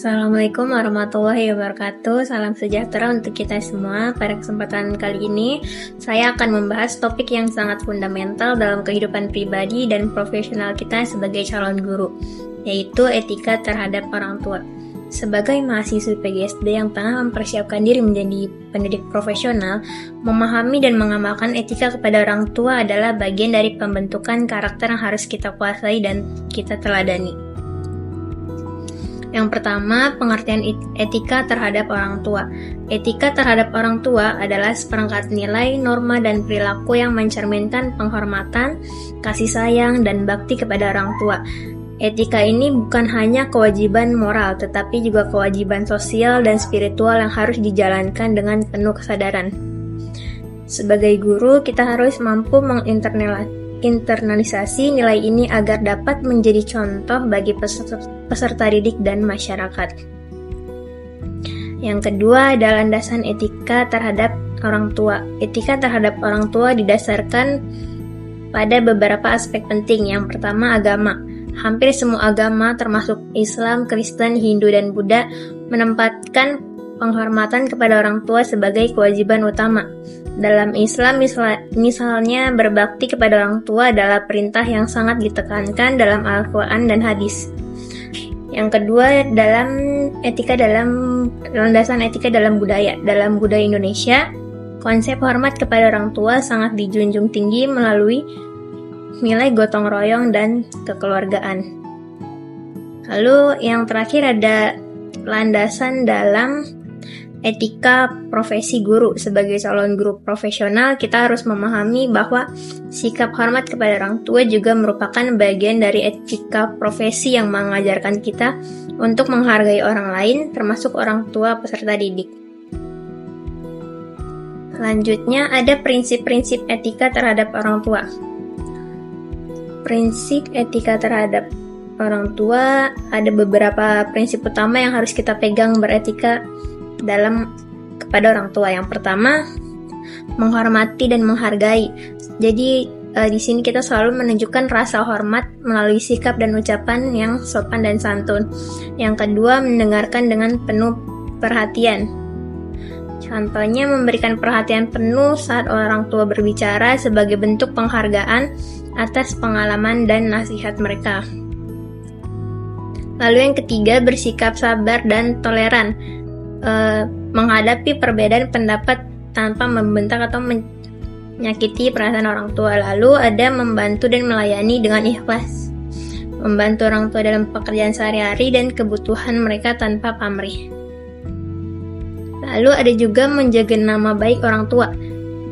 Assalamualaikum warahmatullahi wabarakatuh. Salam sejahtera untuk kita semua. Pada kesempatan kali ini, saya akan membahas topik yang sangat fundamental dalam kehidupan pribadi dan profesional kita sebagai calon guru, yaitu etika terhadap orang tua. Sebagai mahasiswi PGSD yang tengah mempersiapkan diri menjadi pendidik profesional, memahami dan mengamalkan etika kepada orang tua adalah bagian dari pembentukan karakter yang harus kita kuasai dan kita teladani. Yang pertama, pengertian etika terhadap orang tua. Etika terhadap orang tua adalah seperangkat nilai, norma, dan perilaku yang mencerminkan penghormatan, kasih sayang, dan bakti kepada orang tua. Etika ini bukan hanya kewajiban moral, tetapi juga kewajiban sosial dan spiritual yang harus dijalankan dengan penuh kesadaran. Sebagai guru, kita harus mampu internalisasi nilai ini agar dapat menjadi contoh bagi peserta didik dan masyarakat. Yang kedua adalah landasan etika terhadap orang tua. Etika terhadap orang tua didasarkan pada beberapa aspek penting. Yang pertama, agama. Hampir semua agama termasuk Islam, Kristen, Hindu, dan Buddha menempatkan penghormatan kepada orang tua sebagai kewajiban utama. Dalam Islam, misalnya berbakti kepada orang tua adalah perintah yang sangat ditekankan dalam Al-Quran dan hadis. Yang kedua, landasan etika dalam budaya. Dalam budaya Indonesia, konsep hormat kepada orang tua sangat dijunjung tinggi melalui nilai gotong royong dan kekeluargaan. Lalu yang terakhir ada landasan dalam etika profesi guru. Sebagai calon guru profesional, kita harus memahami bahwa sikap hormat kepada orang tua juga merupakan bagian dari etika profesi yang mengajarkan kita untuk menghargai orang lain, termasuk orang tua peserta didik. Selanjutnya ada prinsip-prinsip etika terhadap orang tua. Prinsip etika terhadap orang tua, ada beberapa prinsip utama yang harus kita pegang beretika kepada orang tua. Yang pertama, menghormati dan menghargai. Jadi di sini kita selalu menunjukkan rasa hormat melalui sikap dan ucapan yang sopan dan santun. Yang kedua, mendengarkan dengan penuh perhatian. Contohnya, memberikan perhatian penuh saat orang tua berbicara sebagai bentuk penghargaan atas pengalaman dan nasihat mereka. Lalu yang ketiga, bersikap sabar dan toleran. Menghadapi perbedaan pendapat tanpa membentak atau menyakiti perasaan orang tua. Lalu ada membantu dan melayani dengan ikhlas. Membantu orang tua dalam pekerjaan sehari-hari dan kebutuhan mereka tanpa pamrih. Lalu ada juga menjaga nama baik orang tua.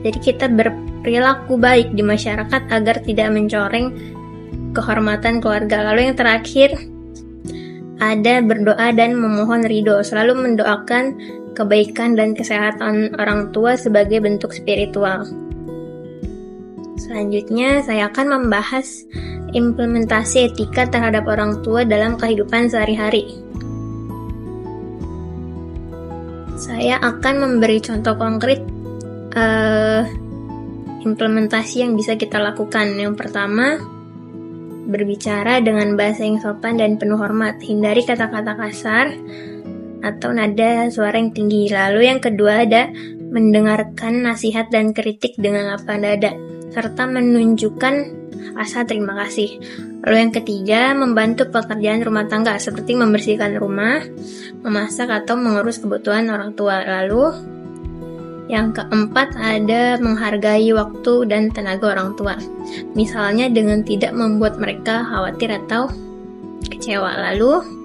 Jadi kita berperilaku baik di masyarakat agar tidak mencoreng kehormatan keluarga. Lalu yang terakhir ada berdoa dan memohon ridho. Selalu mendoakan kebaikan dan kesehatan orang tua sebagai bentuk spiritual. Selanjutnya saya akan membahas implementasi etika terhadap orang tua dalam kehidupan sehari-hari. Saya akan memberi contoh konkret implementasi yang bisa kita lakukan. Yang pertama, berbicara dengan bahasa yang sopan dan penuh hormat. Hindari kata-kata kasar atau nada suara yang tinggi. Lalu yang kedua ada mendengarkan nasihat dan kritik dengan lapang dada, serta menunjukkan rasa terima kasih. Lalu yang ketiga, membantu pekerjaan rumah tangga seperti membersihkan rumah, memasak, atau mengurus kebutuhan orang tua. Lalu yang keempat ada menghargai waktu dan tenaga orang tua. Misalnya dengan tidak membuat mereka khawatir atau kecewa. Lalu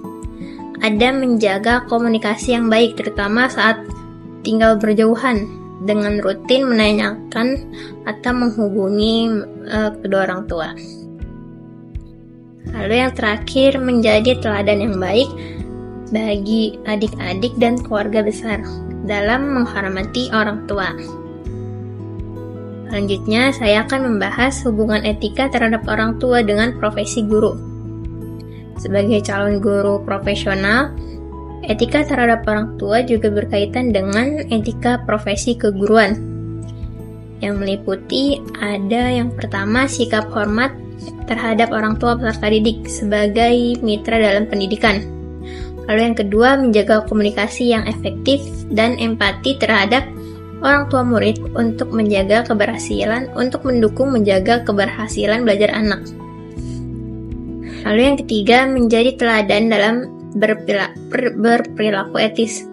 ada menjaga komunikasi yang baik, terutama saat tinggal berjauhan, dengan rutin menanyakan atau menghubungi kedua orang tua. Lalu yang terakhir, menjadi teladan yang baik bagi adik-adik dan keluarga besar dalam menghormati orang tua. Selanjutnya, saya akan membahas hubungan etika terhadap orang tua dengan profesi guru. Sebagai calon guru profesional, etika terhadap orang tua juga berkaitan dengan etika profesi keguruan, yang meliputi ada yang pertama, sikap hormat terhadap orang tua peserta didik sebagai mitra dalam pendidikan. Lalu yang kedua, menjaga komunikasi yang efektif dan empati terhadap orang tua murid untuk mendukung menjaga keberhasilan belajar anak. Lalu yang ketiga, menjadi teladan dalam berperilaku etis,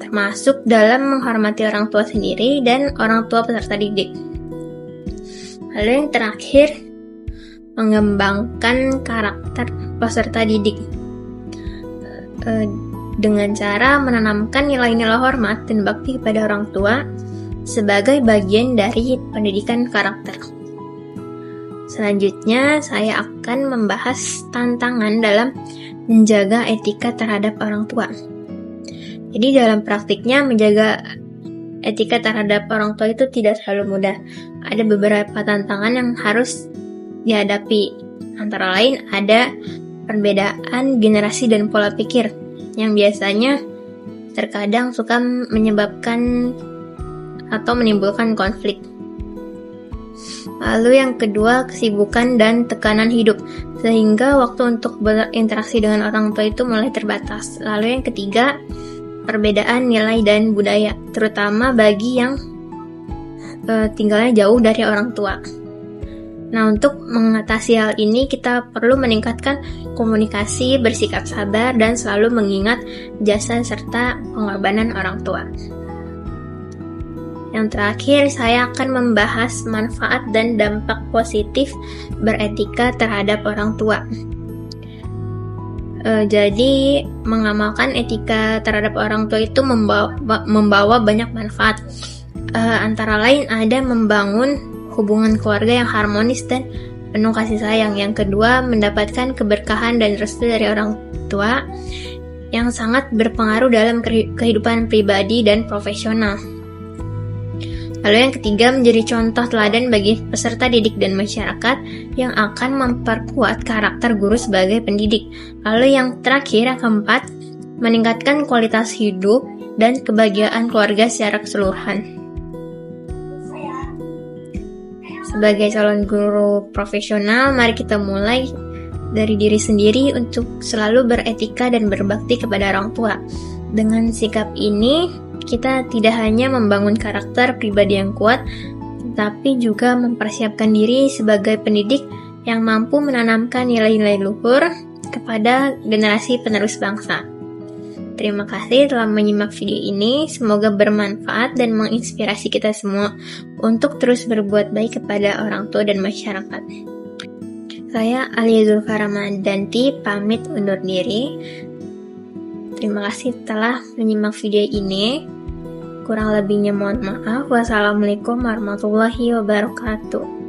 termasuk dalam menghormati orang tua sendiri dan orang tua peserta didik. Lalu yang terakhir, mengembangkan karakter peserta didik dengan cara menanamkan nilai-nilai hormat dan bakti kepada orang tua sebagai bagian dari pendidikan karakter. Selanjutnya, saya akan membahas tantangan dalam menjaga etika terhadap orang tua. Jadi dalam praktiknya menjaga etika terhadap orang tua itu tidak selalu mudah. Ada beberapa tantangan yang harus dihadapi. Antara lain ada perbedaan generasi dan pola pikir yang biasanya terkadang suka menyebabkan atau menimbulkan konflik. Lalu yang kedua, kesibukan dan tekanan hidup, sehingga waktu untuk berinteraksi dengan orang tua itu mulai terbatas. Lalu yang ketiga, perbedaan nilai dan budaya, terutama bagi yang tinggalnya jauh dari orang tua. Nah, untuk mengatasi hal ini, kita perlu meningkatkan komunikasi, bersikap sabar, dan selalu mengingat jasa serta pengorbanan orang tua. Yang terakhir, saya akan membahas manfaat dan dampak positif beretika terhadap orang tua. Jadi, mengamalkan etika terhadap orang tua itu membawa banyak manfaat. Antara lain ada membangun hubungan keluarga yang harmonis dan penuh kasih sayang. Yang kedua, mendapatkan keberkahan dan restu dari orang tua yang sangat berpengaruh dalam kehidupan pribadi dan profesional. Lalu yang ketiga, menjadi contoh teladan bagi peserta didik dan masyarakat yang akan memperkuat karakter guru sebagai pendidik. Lalu yang terakhir, yang keempat, meningkatkan kualitas hidup dan kebahagiaan keluarga secara keseluruhan. Sebagai calon guru profesional, mari kita mulai dari diri sendiri untuk selalu beretika dan berbakti kepada orang tua. Dengan sikap ini, kita tidak hanya membangun karakter pribadi yang kuat, tapi juga mempersiapkan diri sebagai pendidik yang mampu menanamkan nilai-nilai luhur kepada generasi penerus bangsa. Terima kasih telah menyimak video ini, semoga bermanfaat dan menginspirasi kita semua untuk terus berbuat baik kepada orang tua dan masyarakat. Saya Alia Zulfa Ramadanti, pamit undur diri. Terima kasih telah menyimak video ini. Kurang lebihnya mohon maaf. Wassalamualaikum warahmatullahi wabarakatuh.